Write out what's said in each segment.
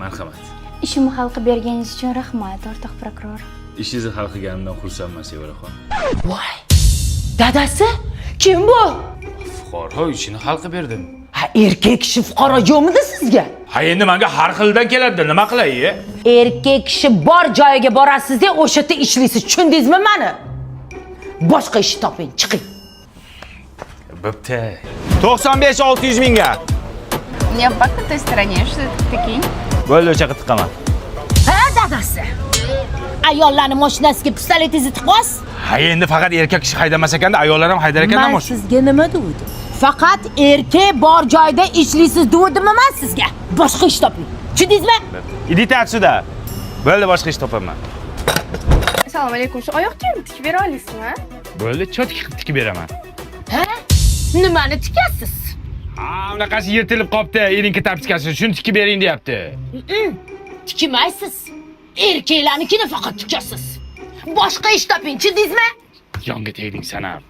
Marhamat. Ishimni hal qilib berganingiz uchun rahmat, o'rtoq prokuror. Ishingizni hal qilganimdan xursandman, Sevaraxon. Voy. Dadasi? Kim bu? Fuqaro ishini hal qilib berdim. Ha, erkak kishi fuqaro yo'qmidi sizga? Ha, endi menga har xildan keladi, nima qilay? Erkak kishi bor joyiga borasiz-da, o'sha yerda ishlaysiz. Tushundingizmi meni? Boshqa ish toping, chiqing. Bo'pti. 95-600 mingga. Не в той стороне, что это такие? Bo'ldi, o'sha qilib tiqaman. Ha, dadasi. Ayollarning mashinasiga pistoletingizni tiqasiz? Ha, endi faqat erkak kishi haydamas ekanda, ayollar ham haydar ekanda Men mashina. sizga nima dedim? Faqat erkak bor joyda ishlaysiz dedim men sizga. Boshqa ish toping. Tushundingizmi? Idita отсюда. Bo'ldi, boshqa ish topaman. Assalomu alaykum. Shu oyoq kiyimni tikib bera olasizmi? Bo'ldi, cho'tki qilib tikib beraman. Ha? Nimani tikasiz? Ha, unaqasi yirtilib qopti, erinki tapchikasi, shuni tikib bering deyapti. Tikmaysiz. Erkaklarnikini faqat tikasiz. Boshqa ish toping, tushundingizmi? Yonga tegding sen ham.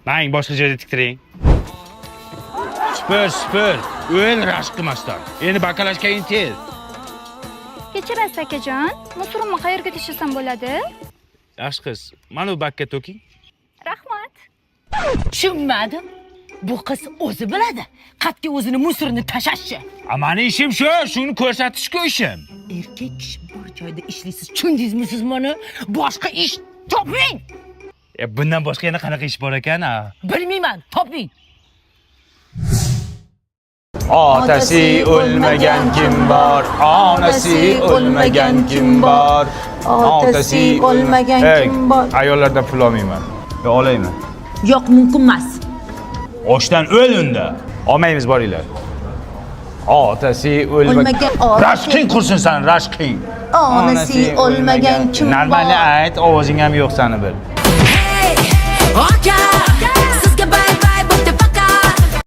Mang boshqa joyda tiktiring. Spur. O'l rashk qilmasdan. Endi bakalashga intil. Kechirasiz akajon. Musurimni qayerga tashlasam bo'ladi? Yaxshi qiz, mana bu bakka to'king. Rahmat. Tushunmadim. Bu qiz o'zi biladi. Qat'iy o'zini musurini tashashchi. Mani ishim shu, shuni ko'rsatishga ishim. Erkak kishi bor joyda ishlaysiz. Tushundingizmi siz meni? Boshqa ish toping. Bundan boshqa yana qanaqa ish bor ekan? Bilmayman, toping. Otasi o'lmagan kim bor? Onasi o'lmagan kim bor? Otasi o'lmagan kim bor? Ayollardan pul olmayman. Yo, olaymi? Yo'q, mumkin emas. Oshdan o'l unda. Olmaymiz, boringlar. Otasi O'lmagan Rashqing qursin san, rashqing. Onasi o'lmagan kim bor? Normalni ayt, ovozing ham yo'q sani bil. Aka